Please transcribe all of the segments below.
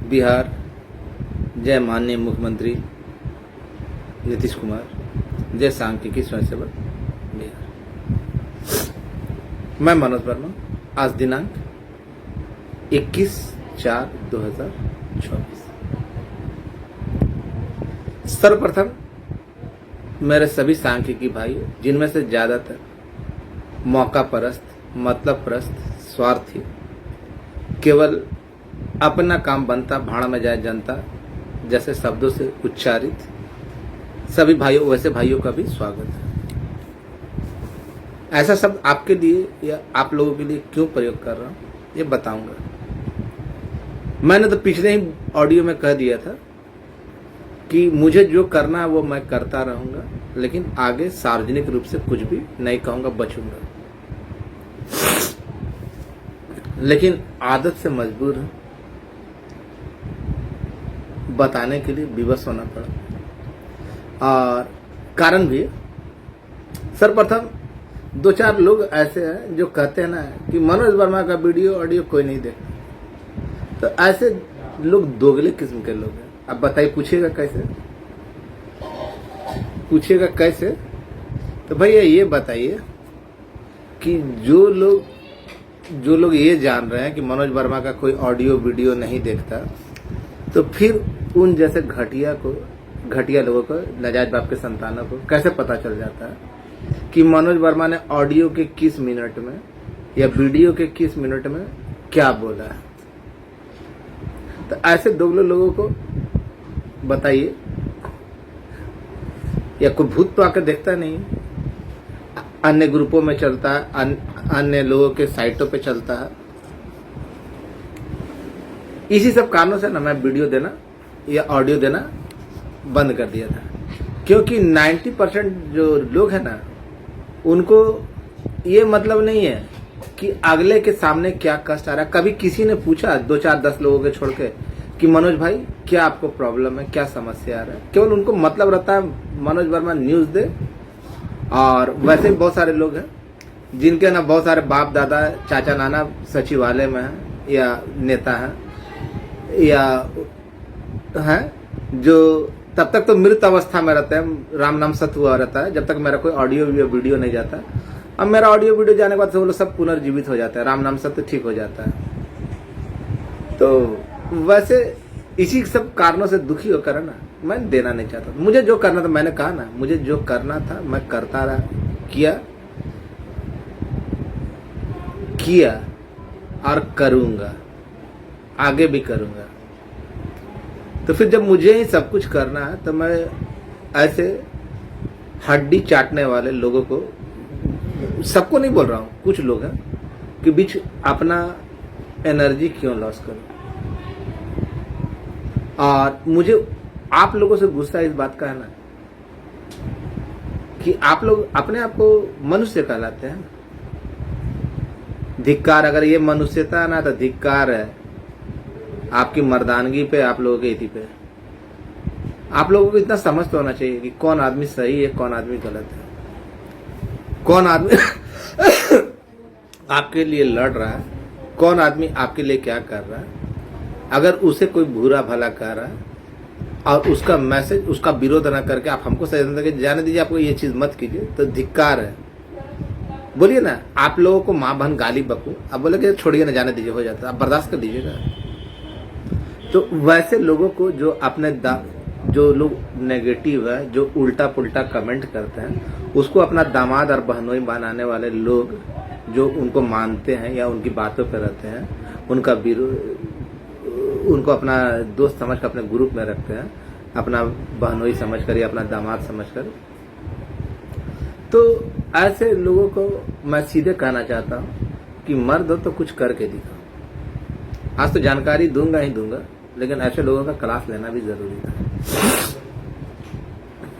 बिहार, जय माननीय मुख्यमंत्री नीतीश कुमार, जय सांख्यिकी स्वयंसेवक बिहार। मैं मनोज वर्मा। आज दिनांक 21/4/2024। सर्वप्रथम मेरे सभी सांख्यिकी भाई, जिनमें से ज्यादातर मौका परस्त, मतलब परस्त, स्वार्थी, केवल अपना काम बनता भाड़ में जाए जनता जैसे शब्दों से उच्चारित सभी भाइयों, वैसे भाइयों का भी स्वागत है। ऐसा शब्द आपके लिए या आप लोगों के लिए क्यों प्रयोग कर रहा हूं, ये बताऊंगा। मैंने तो पिछले ही ऑडियो में कह दिया था कि मुझे जो करना है वो मैं करता रहूंगा, लेकिन आगे सार्वजनिक रूप से कुछ भी नहीं कहूंगा, बचूंगा। लेकिन आदत से मजबूर हूं, बताने के लिए विवश होना पड़ा। और कारण भी, सर्वप्रथम 2-4 लोग ऐसे हैं जो कहते हैं ना कि मनोज वर्मा का वीडियो ऑडियो कोई नहीं देखता। तो ऐसे लोग दोगले किस्म के लोग हैं। अब बताइए, पूछिएगा कैसे? तो भैया ये बताइए कि जो लोग ये जान रहे हैं कि मनोज वर्मा का कोई ऑडियो वीडियो नहीं देखता, तो फिर उन जैसे घटिया लोगों को, नाजायज बाप के संतानों को कैसे पता चल जाता है कि मनोज वर्मा ने ऑडियो के किस मिनट में या वीडियो के किस मिनट में क्या बोला है? तो ऐसे दोगले लोगों को बताइए, या कोई भूत तो आकर देखता नहीं, अन्य ग्रुपों में चलता है, अन्य लोगों के साइटों पे चलता है। इसी सब कारणों से ना मैं वीडियो देना या ऑडियो देना बंद कर दिया था, क्योंकि 90% जो लोग हैं ना, उनको ये मतलब नहीं है कि अगले के सामने क्या कष्ट आ रहा है। कभी किसी ने पूछा 2-4-10 लोगों के छोड़ के कि मनोज भाई क्या आपको प्रॉब्लम है, क्या समस्या आ रहा है? केवल उनको मतलब रहता है मनोज वर्मा न्यूज दे। और वैसे भी बहुत सारे लोग हैं जिनके ना बहुत सारे बाप दादा, चाचा नाना सचिवालय में हैं या नेता हैं या हैं, जो तब तक तो मृत अवस्था में रहते हैं, राम नाम सत्य हुआ रहता है, जब तक मेरा कोई ऑडियो या वीडियो नहीं जाता। अब मेरा ऑडियो वीडियो जाने के बाद वो लोग सब पुनर्जीवित हो जाता है, राम नाम सत्य ठीक हो जाता है। तो वैसे इसी सब कारणों से दुखी होकर ना मैं देना नहीं चाहता। मुझे जो करना था, मैंने कहा ना, मुझे जो करना था मैं करता रहा, किया और करूंगा, आगे भी करूंगा। तो फिर जब मुझे ही सब कुछ करना है, तो मैं ऐसे हड्डी चाटने वाले लोगों को, सबको नहीं बोल रहा हूं, कुछ लोग हैं कि बीच अपना एनर्जी क्यों लॉस करूं। और मुझे आप लोगों से गुस्सा इस बात का है ना कि आप लोग अपने आप को मनुष्य कहलाते हैं। धिक्कार, अगर ये मनुष्यता है ना, तो धिक्कार है आपकी मर्दानगी पे, आप लोगों के इति पे। आप लोगों को इतना समझ तो होना चाहिए कि कौन आदमी सही है, कौन आदमी गलत है, कौन आदमी आपके लिए लड़ रहा है, कौन आदमी आपके लिए क्या कर रहा है। अगर उसे कोई बुरा भला कर रहा है और उसका मैसेज, उसका विरोध न करके आप हमको सजेशन देंगे जाने दीजिए, आपको ये चीज मत कीजिए, तो धिक्कार है। बोलिए ना, आप लोगों को माँ बहन गाली बकू, आप बोले कि छोड़िए ना, जाने दीजिए, हो जाता है, आप बर्दाश्त कर दीजिएगा। तो वैसे लोगों को जो अपने जो लोग नेगेटिव है, जो उल्टा पुल्टा कमेंट करते हैं, उसको अपना दामाद और बहनोई बनाने वाले लोग जो उनको मानते हैं या उनकी बातों पर रहते हैं, उनको अपना दोस्त समझकर अपने ग्रुप में रखते हैं, अपना बहनोई समझकर या अपना दामाद समझकर। तो ऐसे लोगों को मैं सीधे कहना चाहता हूं कि मर्द हो तो कुछ करके दिखाओ। आज तो जानकारी दूंगा ही दूंगा, लेकिन ऐसे लोगों का क्लास लेना भी जरूरी था।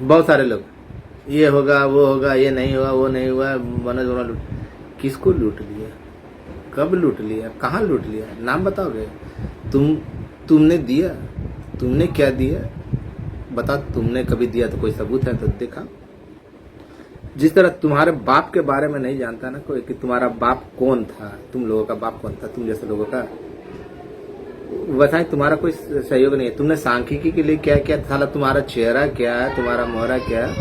बहुत सारे लोग ये होगा, वो होगा, ये नहीं होगा, वो नहीं हुआ, मनोज वर्मा लूट। किसको लूट लिया, कब लूट लिया, कहाँ लूट लिया, नाम बताओगे? तुमने दिया, तुमने क्या दिया बता। तुमने कभी दिया तो कोई सबूत है तो देखा। जिस तरह तुम्हारे बाप के बारे में नहीं जानता ना कोई कि तुम्हारा बाप कौन था, तुम लोगों का बाप कौन था, तुम जैसे लोगों का, वैसा ही तुम्हारा कोई सहयोग नहीं है। तुमने सांख्यिकी के लिए क्या किया, साला तुम्हारा चेहरा क्या है, तुम्हारा मोहरा क्या है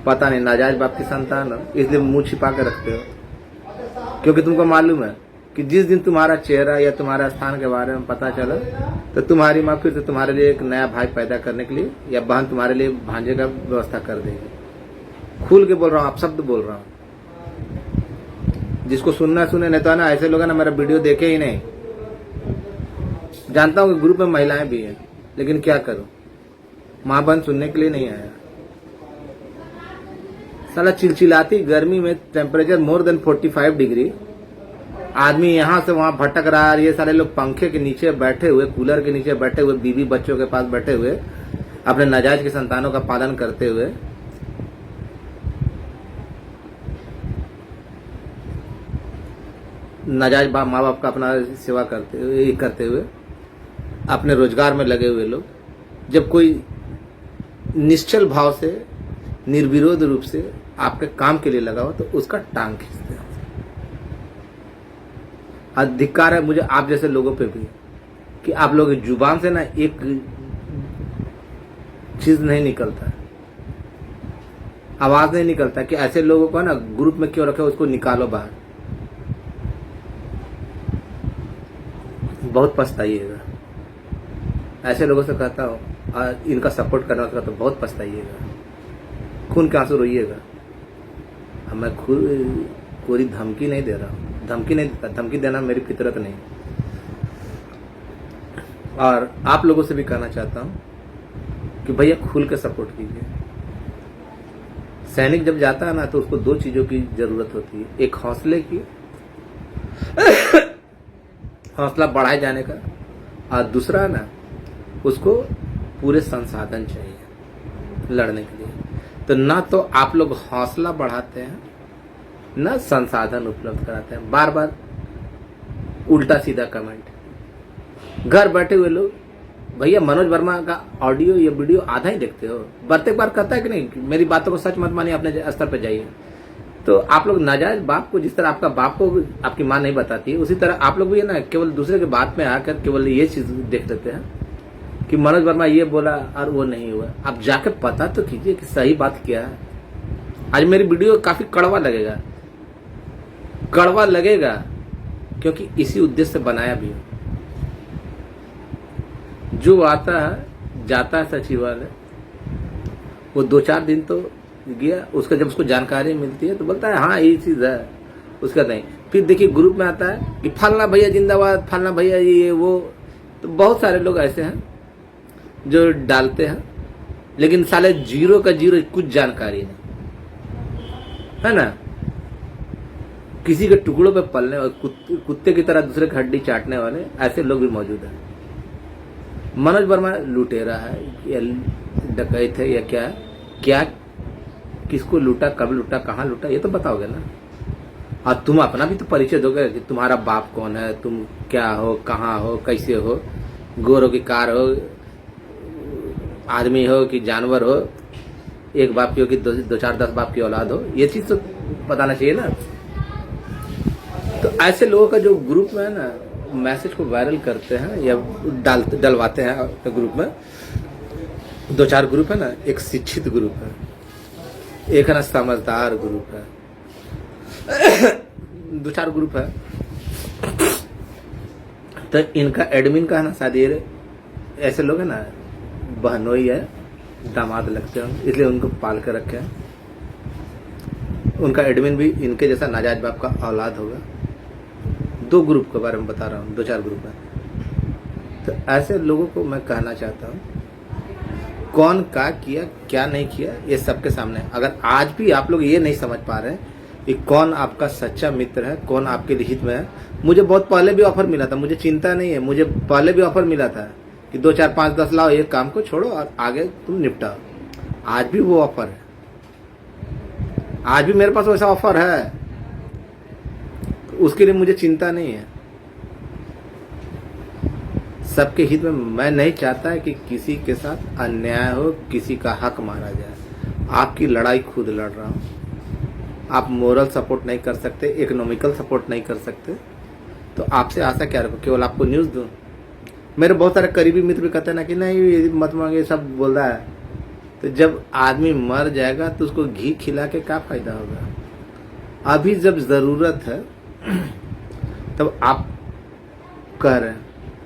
पता नहीं, नाजायज बाप की संतान हो, इसलिए मुंह छिपा के रखते हो। क्योंकि तुमको मालूम है कि जिस दिन तुम्हारा चेहरा या तुम्हारा स्थान के बारे में पता चला तो तुम्हारी माँ फिर से तुम्हारे लिए एक नया भाई पैदा करने के लिए या बहन तुम्हारे लिए भांजे का व्यवस्था कर देगी। खुल के बोल रहा हूँ, आप शब्द बोल रहा हूँ, जिसको सुनना सुने, नहीं तो ना ऐसे लोग ना मेरा वीडियो देखे ही नहीं। जानता हूँ कि ग्रुप में महिलाएं भी हैं, लेकिन क्या करूं, माँ बहन सुनने के लिए नहीं आया। साला चिलचिलाती गर्मी में टेम्परेचर मोर देन 45 डिग्री, आदमी यहाँ से वहां भटक रहा है। ये सारे लोग पंखे के नीचे बैठे हुए, कूलर के नीचे बैठे हुए, बीवी बच्चों के पास बैठे हुए, अपने नाजायज की संतानों का पालन करते हुए, नाजायज माँ बाप का अपना सेवा करते हुए अपने रोजगार में लगे हुए लोग, जब कोई निश्चल भाव से निर्विरोध रूप से आपके काम के लिए लगा हो तो उसका टांग खींचते हैं। अधिकार है मुझे आप जैसे लोगों पे भी कि आप लोग जुबान से ना एक चीज नहीं निकलता, आवाज नहीं निकलता कि ऐसे लोगों को ना ग्रुप में क्यों रखे, उसको निकालो बाहर। बहुत पछताइएगा, ऐसे लोगों से कहता हूँ, इनका सपोर्ट करना होगा तो बहुत पछताइएगा, खून के आंसू रोइएगा। मैं खुद कोई धमकी नहीं दे रहा हूँ, धमकी नहीं देता, धमकी देना मेरी फितरत नहीं। और आप लोगों से भी कहना चाहता हूँ कि भैया खुल के सपोर्ट कीजिए। सैनिक जब जाता है ना तो उसको दो चीजों की जरूरत होती है, एक हौसले की, हौसला बढ़ाए जाने का, और दूसरा ना उसको पूरे संसाधन चाहिए लड़ने के लिए। तो ना तो आप लोग हौसला बढ़ाते हैं, ना संसाधन उपलब्ध कराते हैं, बार बार उल्टा सीधा कमेंट। घर बैठे हुए लोग, भैया मनोज वर्मा का ऑडियो या वीडियो आधा ही देखते हो, प्रत्येक बार कहता है कि नहीं मेरी बातों को सच मत मानिए, अपने स्तर पर जाइए। तो आप लोग नाजायज बाप को, जिस तरह आपका बाप को आपकी माँ नहीं बताती है, उसी तरह आप लोग भी है ना केवल दूसरे के बात में आकर केवल ये चीज देख लेते हैं कि मनोज वर्मा ये बोला और वो नहीं हुआ। आप जाकर पता तो कीजिए कि सही बात क्या है। आज मेरी वीडियो काफी कड़वा लगेगा क्योंकि इसी उद्देश्य से बनाया भी है। जो आता है जाता है सचिवालय, वो 2-4 दिन तो गया, उसका जब उसको जानकारी मिलती है तो बोलता है हाँ ये चीज है, उसका नहीं। फिर देखिए ग्रुप में आता है कि फलना भैया जिंदाबाद, फलना भैया ये वो। तो बहुत सारे लोग ऐसे हैं जो डालते हैं, लेकिन साले जीरो का जीरो, कुछ जानकारी नहीं है ना। किसी के टुकड़ों पे पलने और कुत्ते की तरह दूसरे की हड्डी चाटने वाले ऐसे लोग भी मौजूद हैं। मनोज वर्मा लुटेरा है या डकैत है या क्या किसको लूटा, कब लूटा, कहाँ लूटा, ये तो बताओगे ना। और तुम अपना भी तो परिचय दोगे कि तुम्हारा बाप कौन है, तुम क्या हो, कहाँ हो, कैसे हो, गोर हो कि कार हो, आदमी हो कि जानवर हो, एक बाप की हो कि 2-4-10 बाप की औलाद हो, ये चीज तो बताना चाहिए ना। तो ऐसे लोगों का जो ग्रुप में है ना मैसेज को वायरल करते हैं या डलवाते हैं ग्रुप में, 2-4 ग्रुप है ना, एक शिक्षित ग्रुप है, एक है ना समझदार ग्रुप है, 2-4 ग्रुप है। तो इनका एडमिन का है ना शायद ये ऐसे लोग है ना बहनोई है, दामाद लगते हैं, इसलिए उनको पाल कर रखे हैं। उनका एडमिन भी इनके जैसा नाजायज बाप का औलाद होगा। 2 ग्रुप के बारे में बता रहा हूँ, 2-4 ग्रुप है। तो ऐसे लोगों को मैं कहना चाहता हूँ, कौन क्या किया क्या नहीं किया ये सबके सामने। अगर आज भी आप लोग ये नहीं समझ पा रहे कि कौन आपका सच्चा मित्र है, कौन आपके हित में है। मुझे बहुत पहले भी ऑफर मिला था, मुझे चिंता नहीं है, मुझे पहले भी ऑफर मिला था कि 2, 4, 5, 10 लाओ, ये काम को छोड़ो और आगे तुम निपटाओ। आज भी वो ऑफर है, आज भी मेरे पास वैसा ऑफर है, उसके लिए मुझे चिंता नहीं है। सबके हित में मैं नहीं चाहता है कि किसी के साथ अन्याय हो, किसी का हक मारा जाए। आपकी लड़ाई खुद लड़ रहा हूं। आप मोरल सपोर्ट नहीं कर सकते, इकोनॉमिकल सपोर्ट नहीं कर सकते, तो आपसे आशा क्या रखो केवल आपको न्यूज़ दूं? मेरे बहुत सारे करीबी मित्र भी कहते हैं ना कि नहीं ये मत मांगे, सब बोल रहा है। तो जब आदमी मर जाएगा तो उसको घी खिला के क्या फायदा होगा? अभी जब जरूरत है तब आप कह रहे हैं,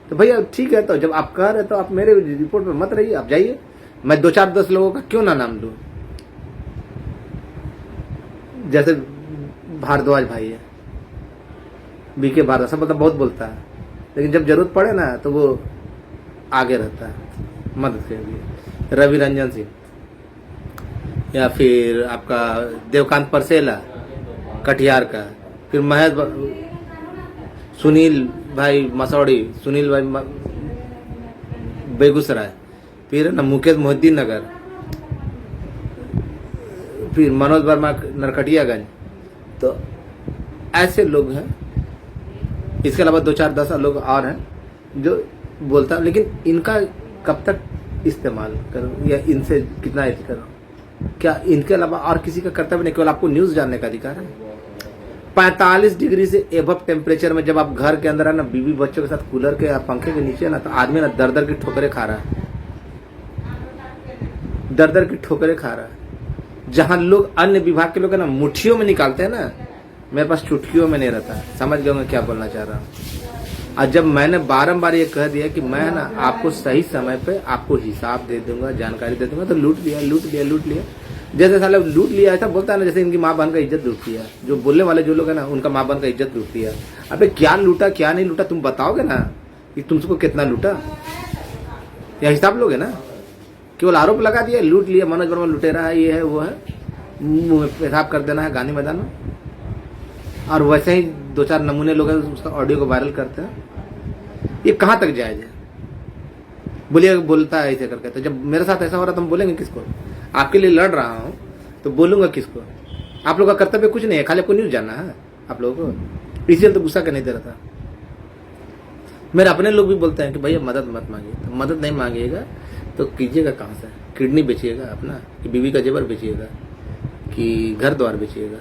तो भैया ठीक है, तो जब आप कह रहे हैं तो आप मेरे रिपोर्ट पे मत रहिए, आप जाइए। मैं 2-4-10 लोगों का क्यों ना नाम लूं? जैसे भारद्वाज भाई है, बीके भारद्वाज, सब मतलब बहुत बोलता है, लेकिन जब जरूरत पड़े ना तो वो आगे रहता है मदद के लिए। रवि रंजन सिंह, या फिर आपका देवकांत परसेला कटिहार का, फिर महेश सुनील भाई मसौड़ी, सुनील भाई बेगूसराय, फिर ना मुकेश मोहिद्दीन नगर, फिर मनोज वर्मा नरकटियागंज। तो ऐसे लोग हैं। इसके अलावा 2-4-10 लोग और हैं जो बोलता, लेकिन इनका कब तक इस्तेमाल करो या इनसे कितना करो? क्या इनके अलावा और किसी का कर्तव्य नहीं? केवल आपको न्यूज़ जानने का अधिकार है। 45 डिग्री से एबव टेम्परेचर में जब आप घर के अंदर है ना, बीवी बच्चों के साथ कूलर के या पंखे के नीचे ना, तो आदमी ना दर दर की ठोकरें खा रहा है, दर दर की ठोकरें खा रहा है। जहां लोग अन्य विभाग के लोग है ना मुट्ठियों में निकालते हैं ना, मेरे पास चुटकियों में नहीं रहता। समझ गए मैं क्या बोलना चाह रहा हूँ? और जब मैंने बारंबार ये कह दिया कि मैं ना आपको सही समय पे आपको हिसाब दे दूंगा, जानकारी दे दूंगा, तो लूट लिया। जैसे साले लूट लिया, ऐसा बोलता है ना जैसे इनकी माँ बहन का इज्जत लूट लिया। जो बोलने वाले जो लोग है ना, उनका माँ बहन का इज्जत लूट लिया। अबे क्या लूटा क्या नहीं लूटा तुम बताओगे ना कि तुमको कितना लूटा, या हिसाब लोगे ना? केवल आरोप लगा दिया, लूट लिया, मनोज वर्मा लुटेरा है, ये है वो है, मुंह में पेशाब कर देना है गांधी मैदान में। और वैसे ही 2-4 नमूने लोग हैं उसका ऑडियो को वायरल करते हैं। ये कहाँ तक जायज है? बोलिए, बोलता है ऐसे करके। तो जब मेरे साथ ऐसा हो रहा तो हम बोलेंगे किसको? आपके लिए लड़ रहा हूँ तो बोलूंगा किसको? आप लोगों का कर्तव्य कुछ नहीं है, खाली आपको न्यूज जानना है आप लोगों को। इसलिए तो गुस्सा कर नहीं दे रहा था। मेरे अपने लोग भी बोलते हैं कि भैया मदद मत मांगिए। तो मदद नहीं मांगिएगा तो कीजिएगा कहाँ से? किडनी बेचिएगा अपना, कि बीवी का जेवर बेचिएगा, कि घर द्वार बेचिएगा?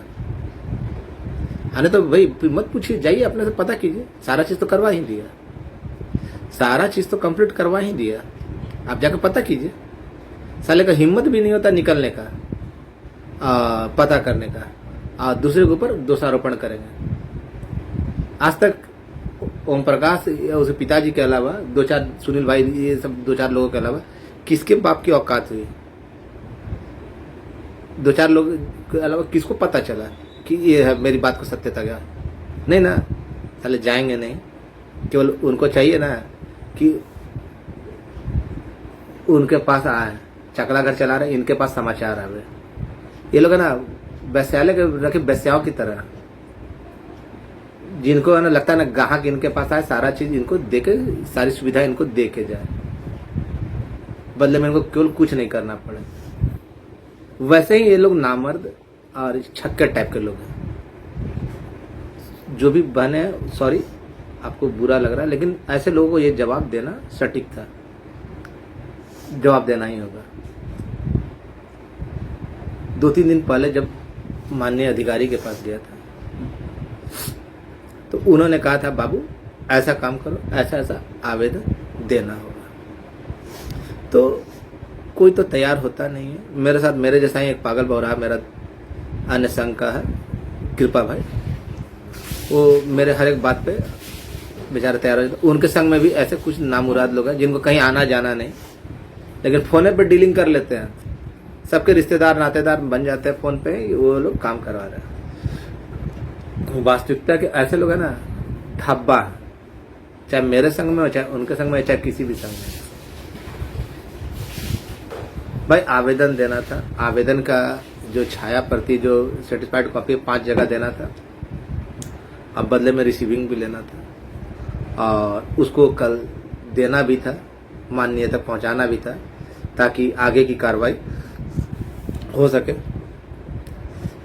हाँ नहीं तो भाई मत पूछिए, जाइए अपने से पता कीजिए। सारा चीज तो करवा ही दिया, सारा चीज तो कंप्लीट करवा ही दिया, आप जाकर पता कीजिए। साले का हिम्मत भी नहीं होता निकलने का, पता करने का, दूसरे के ऊपर दोषारोपण करेंगे। आज तक ओम प्रकाश या उसके पिताजी के अलावा 2-4 सुनील भाई, ये सब 2-4 लोगों के अलावा किसके बाप की औकात हुई? 2-4 लोग के अलावा किसको पता चला कि ये है मेरी बात को सत्यता गया? नहीं ना, साले जाएंगे नहीं। केवल उनको चाहिए ना कि उनके पास आए, चकला घर चला रहे, इनके पास समाचार आवे। ये लोग है ना वैश्यालय के रखे वैश्याओं की तरह, जिनको है ना लगता है ना ग्राहक इनके पास आए, सारा चीज इनको देके, सारी सुविधा इनको दे के जाए, बदले में इनको केवल कुछ नहीं करना पड़े। वैसे ही ये लोग नामर्द और छक्कर टाइप के लोग हैं। जो भी बने, सॉरी आपको बुरा लग रहा है, लेकिन ऐसे लोगों को ये जवाब देना सटीक था, जवाब देना ही होगा। 2-3 दिन पहले जब माननीय अधिकारी के पास गया था तो उन्होंने कहा था बाबू ऐसा काम करो, ऐसा ऐसा आवेदन देना होगा। तो कोई तो तैयार होता नहीं है। मेरे साथ मेरे जैसा ही एक पागल बौरा मेरा अन्य संघ का है, कृपा भाई, वो मेरे हर एक बात पे बेचारे तैयार हो जाते। उनके संग में भी ऐसे कुछ नामुराद लोग हैं जिनको कहीं आना जाना नहीं, लेकिन फोन पे डीलिंग कर लेते हैं, सबके रिश्तेदार नातेदार बन जाते हैं फोन पे, वो लोग काम करवा रहे हैं। वास्तविकता के ऐसे लोग हैं ना धब्बा, चाहे मेरे संग में हो, चाहे उनके संग में, चाहे किसी भी संग में। भाई आवेदन देना था, आवेदन का जो छाया प्रति जो सर्टिफाइड कॉपी 5 जगह देना था, अब बदले में रिसीविंग भी लेना था, और उसको कल देना भी था, माननीय तक पहुंचाना भी था, ताकि आगे की कार्रवाई हो सके।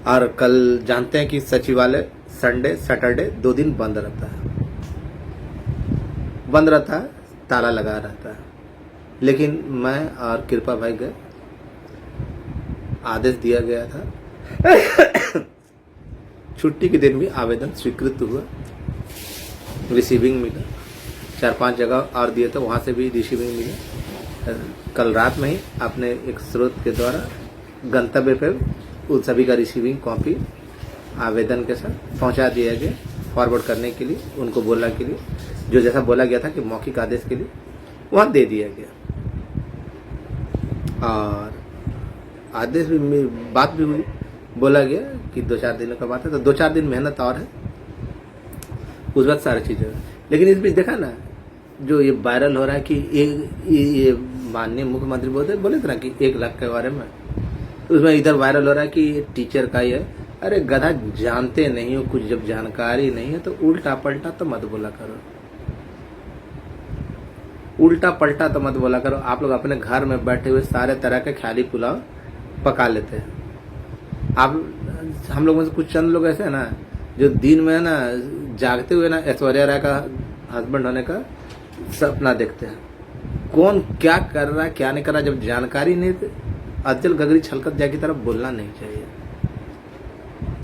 और कल जानते हैं कि सचिवालय संडे सैटरडे 2 दिन बंद रहता है, बंद रहता है, ताला लगा रहता है। लेकिन मैं और कृपा भाई गए, आदेश दिया गया था छुट्टी के दिन भी आवेदन स्वीकृत हुआ, रिसीविंग मिला, 4-5 जगह और दिए थे, वहाँ से भी रिसीविंग मिले। कल रात में ही अपने एक स्रोत के द्वारा गंतव्य पे उन सभी का रिसीविंग कॉपी आवेदन के साथ पहुंचा दिया गया फॉरवर्ड करने के लिए, उनको बोला के लिए जो जैसा बोला गया था कि मौखिक आदेश के लिए वहाँ दे दिया गया। और आदेश भी बात भी हुई, बोला गया कि 2-4 दिनों का बात है, तो 2-4 दिन मेहनत और है, उस वक्त सारी चीज़ें। लेकिन इस बीच देखा ना जो ये वायरल हो रहा है कि ये माननीय मुख्यमंत्री बोले थे ना कि 1 लाख के बारे में, उसमें इधर वायरल हो रहा है कि टीचर का ये, अरे गधा जानते नहीं हो कुछ, जब जानकारी नहीं है तो उल्टा पलटा तो मत बोला करो, उल्टा पलटा तो मत बोला करो। आप लोग अपने घर में बैठे हुए सारे तरह के ख्याली पुलाव पका लेते हैं। आप हम लोगों में से कुछ चंद लोग ऐसे हैं ना जो दिन में ना जागते हुए ना ऐश्वर्या राय का हस्बैंड होने का सपना देखते हैं। कौन क्या कर रहा है क्या नहीं कर रहा, जब जानकारी नहीं तो अचल गगरी छलकत जाए की तरफ बोलना नहीं चाहिए।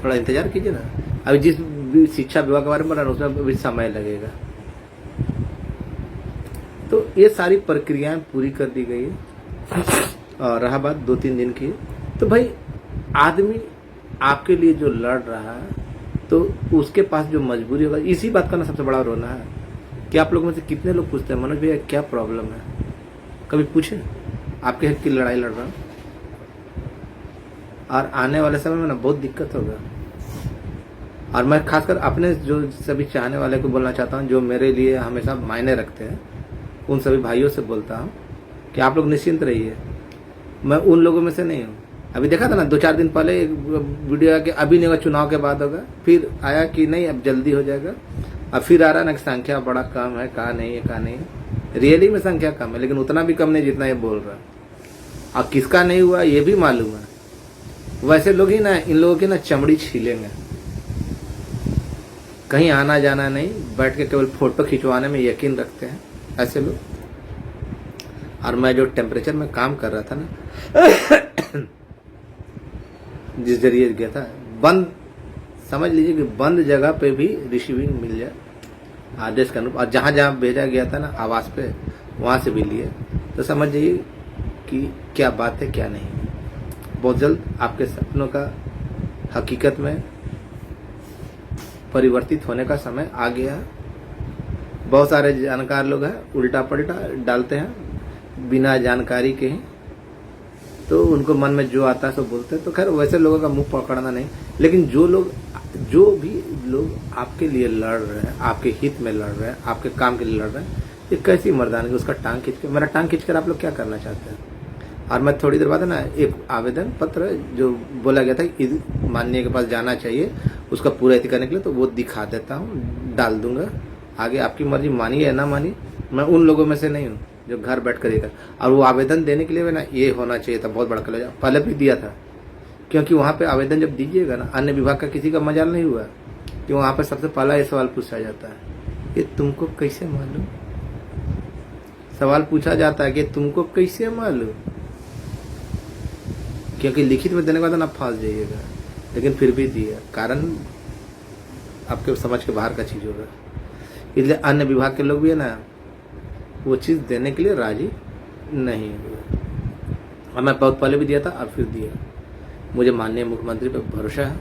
थोड़ा इंतजार कीजिए ना, अभी जिस शिक्षा विभाग के बारे में बोल रहा है उसमें भी समय लगेगा। तो ये सारी प्रक्रियाएं पूरी कर दी गई है। और रहा बात 2-3 दिन की, तो भाई आदमी आपके लिए जो लड़ रहा है तो उसके पास जो मजबूरी होगा, इसी बात का ना सबसे बड़ा रोना है कि आप लोगों में से कितने लोग पूछते हैं मनोज भैया क्या प्रॉब्लम है, कभी पूछे आपके हक की लड़ाई लड़ रहा हूं। और आने वाले समय में ना बहुत दिक्कत होगा। और मैं खासकर अपने जो सभी चाहने वाले को बोलना चाहता हूँ जो मेरे लिए हमेशा मायने रखते हैं, उन सभी भाइयों से बोलता हूँ कि आप लोग निश्चिंत रहिए, मैं उन लोगों में से नहीं हूँ। अभी देखा था ना 2-4 दिन पहले एक वीडियो आया कि अभी नहीं होगा, चुनाव के बाद होगा, फिर आया कि नहीं अब जल्दी हो जाएगा, अब फिर आ रहा ना कि संख्या बड़ा कम है, कहा नहीं है कहा नहीं है। रियली में संख्या कम है लेकिन उतना भी कम नहीं जितना ये बोल रहा है। और किसका नहीं हुआ ये भी मालूम है। वैसे लोग ही ना इन लोगों की ना चमड़ी छीलेंगे, कहीं आना जाना नहीं, बैठ के केवल फोटो खिंचवाने में यकीन रखते हैं ऐसे लोग। और मैं जो टेम्परेचर में काम कर रहा था ना जिस जरिए गया था, बंद समझ लीजिए कि बंद जगह पे भी रिसीविंग मिल जाए आदेश के अनुरूप, और जहाँ जहाँ भेजा गया था ना आवास पे वहाँ से भी लिए, तो समझ जाइए कि क्या बात है क्या नहीं। बहुत जल्द आपके सपनों का हकीकत में परिवर्तित होने का समय आ गया है। बहुत सारे जानकार लोग हैं उल्टा पलटा डालते हैं बिना जानकारी के ही, तो उनको मन में जो आता है सो बोलते हैं। तो खैर वैसे लोगों का मुंह पकड़ना नहीं, लेकिन जो भी लोग आपके लिए लड़ रहे हैं, आपके हित में लड़ रहे हैं, आपके काम के लिए लड़ रहे हैं, ये कैसी मर्दानगी, उसका टांग खींच के, मेरा टांग खींच कर आप लोग क्या करना चाहते हैं। और मैं थोड़ी देर बाद ना एक आवेदन पत्र जो बोला गया था कि माननीय के पास जाना चाहिए उसका पूरा अति करने के लिए, तो वो दिखा देता हूँ, डाल दूंगा। आगे आपकी मर्जी, मानिए या ना मानिए, मैं उन लोगों में से नहीं हूँ जो घर बैठ कर देकर। और वो आवेदन देने के लिए ना ये होना चाहिए था बहुत बड़ा कॉलेज, पहले भी दिया था, क्योंकि वहाँ पे आवेदन जब दीजिएगा ना अन्य विभाग का किसी का मजाल नहीं हुआ कि वहाँ पे सबसे पहला ये सवाल पूछा जाता है, ये तुमको कैसे मालूम। सवाल पूछा जाता है कि तुमको कैसे मालूम, क्योंकि लिखित में देने के बाद ना फंस जाइएगा। लेकिन फिर भी दिया, कारण आपके समझ के बाहर का चीज होगा, इसलिए अन्य विभाग के लोग भी है ना वो चीज देने के लिए राजी नहीं हुए। और मैं बहुत पहले भी दिया था और फिर दिया। मुझे माननीय मुख्यमंत्री पर भरोसा है,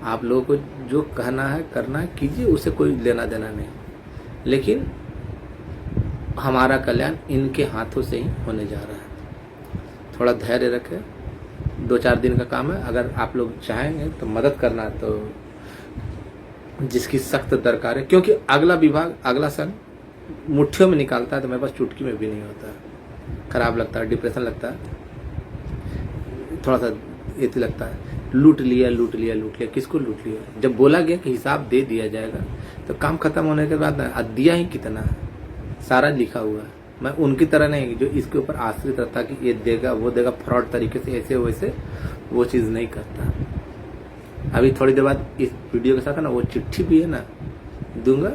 आप लोगों को जो कहना है करना है कीजिए, उससे कोई लेना देना नहीं, लेकिन हमारा कल्याण इनके हाथों से ही होने जा रहा है। थोड़ा धैर्य रखें, 2-4 दिन का काम है। अगर आप लोग चाहेंगे तो मदद करना, तो जिसकी सख्त दरकार है, क्योंकि अगला विभाग अगला सन मुट्ठियों में निकालता है तो मेरे पास चुटकी में भी नहीं होता है। खराब लगता है, डिप्रेशन लगता है, थोड़ा सा ये लगता है लूट लिया लूट लिया लूट लिया। किसको लूट लिया? जब बोला गया कि हिसाब दे दिया जाएगा तो काम खत्म होने के बाद ना दिया ही कितना है, सारा लिखा हुआ है। मैं उनकी तरह नहीं जो इसके ऊपर आश्रित रहता कि ये देगा वो देगा, फ्रॉड तरीके से ऐसे वैसे वो चीज़ नहीं करता। अभी थोड़ी देर बाद इस वीडियो के साथ है ना वो चिट्ठी भी है ना दूंगा,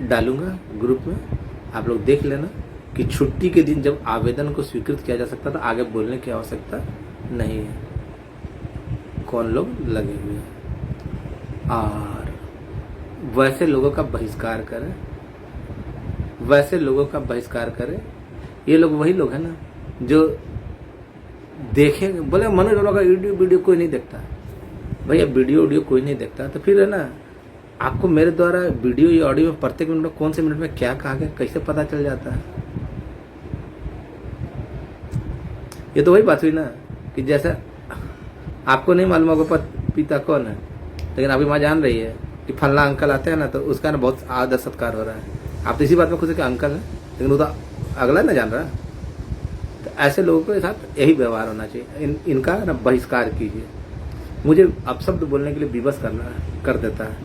डालूंगा ग्रुप में, आप लोग देख लेना कि छुट्टी के दिन जब आवेदन को स्वीकृत किया जा सकता था, आगे बोलने की आवश्यकता नहीं है। कौन लोग लगे हुए हैं और वैसे लोगों का बहिष्कार करें वैसे लोगों का बहिष्कार करे। ये लोग वही लोग हैं ना जो देखेंगे, बोले मनोज वर्मा का वीडियो कोई नहीं देखता। भैया वीडियो कोई नहीं देखता तो फिर है ना, आपको मेरे द्वारा वीडियो या ऑडियो में प्रत्येक मिनट में कौन से मिनट में क्या कहा गया कैसे पता चल जाता है? ये तो वही बात हुई ना कि जैसे आपको नहीं मालूम होगा पिता कौन है, लेकिन आपकी माँ जान रही है कि फल्ला अंकल आते हैं ना तो उसका ना बहुत आदर सत्कार हो रहा है। आप तो इसी बात में खुश है कि अंकल है, लेकिन वो तो अगला ना जान रहा। तो ऐसे लोगों के साथ यही व्यवहार होना चाहिए। इनका ना बहिष्कार कीजिए। मुझे अपशब्द बोलने के लिए विवश कर देता है।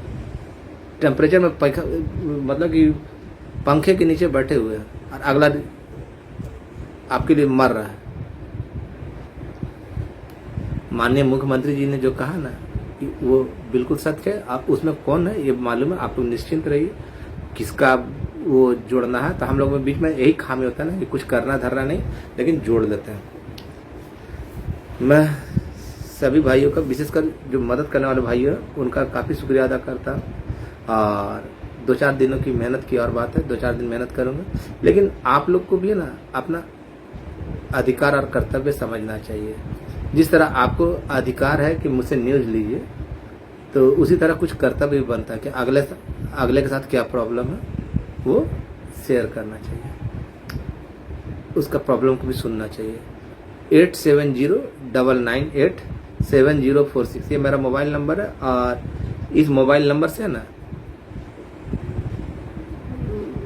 टेम्परेचर में मतलब कि पंखे के नीचे बैठे हुए हैं और अगला आपके लिए मर रहा है। माननीय मुख्यमंत्री जी ने जो कहा ना वो बिल्कुल सत्य है। आप उसमें कौन है ये मालूम है, आप लोग निश्चिंत रहिए। किसका वो जोड़ना है तो हम लोग में बीच में यही खामी होता है ना कि कुछ करना धरना नहीं, लेकिन जोड़ देते हैं। मैं सभी भाइयों का, विशेषकर जो मदद करने वाले भाई हैं, उनका काफ़ी शुक्रिया अदा करता हूँ। और 2-4 दिनों की मेहनत की और बात है, 2-4 दिन मेहनत करूँगा, लेकिन आप लोग को भी ना अपना अधिकार और कर्तव्य समझना चाहिए। जिस तरह आपको अधिकार है कि मुझसे न्यूज़ लीजिए, तो उसी तरह कुछ कर्तव्य भी बनता है कि अगले के साथ क्या प्रॉब्लम है वो शेयर करना चाहिए, उसका प्रॉब्लम को भी सुनना चाहिए। 8709987046 ये मेरा मोबाइल नंबर है। और इस मोबाइल नंबर से ना,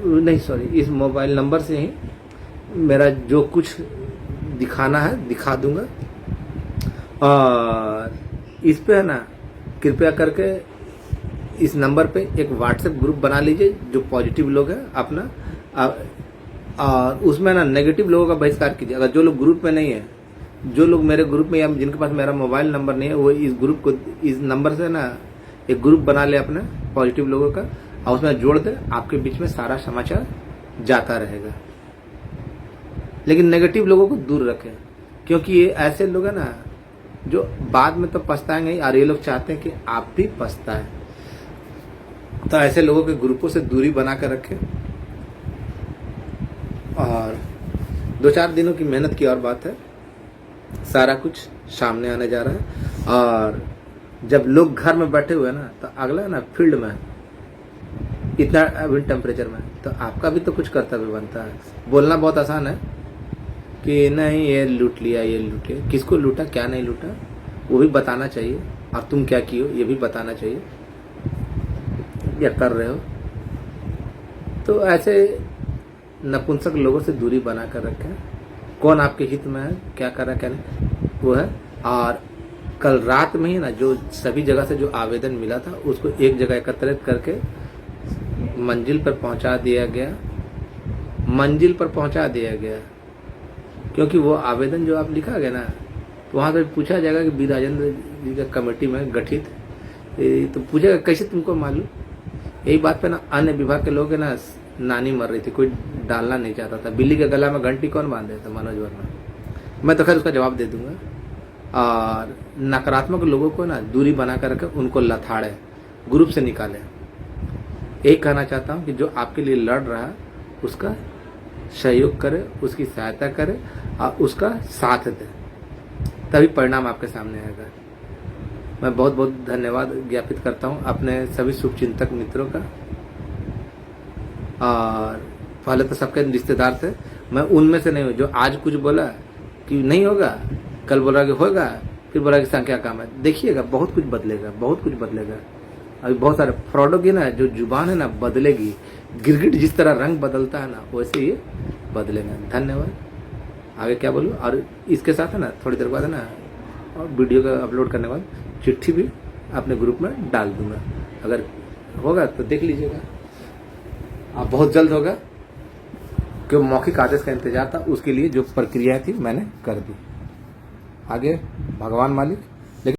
नहीं सॉरी, इस मोबाइल नंबर से ही मेरा जो कुछ दिखाना है दिखा दूंगा। और इस पे है ना, कृपया करके इस नंबर पे एक व्हाट्सएप ग्रुप बना लीजिए जो पॉजिटिव लोग हैं अपना, और उसमें ना नेगेटिव लोगों का बहिष्कार कीजिए। अगर जो लोग ग्रुप में नहीं है, जो लोग मेरे ग्रुप में या जिनके पास मेरा मोबाइल नंबर नहीं है, वो इस ग्रुप को, इस नंबर से ना एक ग्रुप बना ले अपने पॉजिटिव लोगों का और उसमें जोड़ दे। आपके बीच में सारा समाचार जाता रहेगा। लेकिन नेगेटिव लोगों को दूर रखें, क्योंकि ये ऐसे लोग हैं ना जो बाद में तो पछताएंगे ही, और ये लोग चाहते हैं कि आप भी पछताएं। तो ऐसे लोगों के ग्रुपों से दूरी बना कर रखें। और 2-4 दिनों की मेहनत की और बात है, सारा कुछ सामने आने जा रहा है। और जब लोग घर में बैठे हुए हैं ना, तो अगला ना फील्ड में इतना अभी टेम्परेचर में, तो आपका भी तो कुछ कर्तव्य बनता है। बोलना बहुत आसान है कि नहीं ये लूट लिया, ये लूट लिया, किसको लूटा क्या नहीं लूटा वो भी बताना चाहिए, और तुम क्या किए ये भी बताना चाहिए या कर रहे हो। तो ऐसे नपुंसक लोगों से दूरी बना कर रखें। कौन आपके हित में है, क्या कर रहा है क्या नहीं वो है। और कल रात में ही ना जो सभी जगह से जो आवेदन मिला था उसको एक जगह एकत्रित करके मंजिल पर पहुंचा दिया गया। क्योंकि वो आवेदन जो आप लिखा गया ना, तो वहाँ पे पूछा जाएगा कि बी राजेंद्र जी का कमेटी में गठित, तो पूछेगा कैसे तुमको मालूम। यही बात पे ना अन्य विभाग के लोग ना नानी मर रही थी, कोई डालना नहीं चाहता था। बिल्ली के गला में घंटी कौन बांधे था? मनोज वर्मा। मैं तो खैर उसका जवाब दे दूंगा। और नकारात्मक लोगों को ना दूरी बना कर रखे, उनको लथाड़े, ग्रुप से निकाले। यही कहना चाहता हूँ कि जो आपके लिए लड़ रहा है उसका सहयोग करे, उसकी सहायता करे और उसका साथ दे, तभी परिणाम आपके सामने आएगा। मैं बहुत बहुत धन्यवाद ज्ञापित करता हूँ अपने सभी शुभचिंतक मित्रों का। और पहले तो सबके रिश्तेदार थे, मैं उनमें से नहीं हूँ जो आज कुछ बोला कि नहीं होगा, कल बोला कि होगा, फिर बोला कि संख्या कम है। देखिएगा बहुत कुछ बदलेगा। अभी बहुत सारे फ्रॉडों की ना जो जुबान है ना बदलेगी। गिरगिट जिस तरह रंग बदलता है ना, वैसे ही बदलेगा। धन्यवाद। आगे क्या बोलूँ। और इसके साथ है ना थोड़ी देर बाद है ना, और वीडियो का अपलोड करने के बाद चिट्ठी भी अपने ग्रुप में डाल दूंगा। अगर होगा तो देख लीजिएगा, अब बहुत जल्द होगा, क्योंकि मौखिक आदेश का इंतजार था, उसके लिए जो प्रक्रिया थी मैंने कर दी। आगे भगवान मालिक।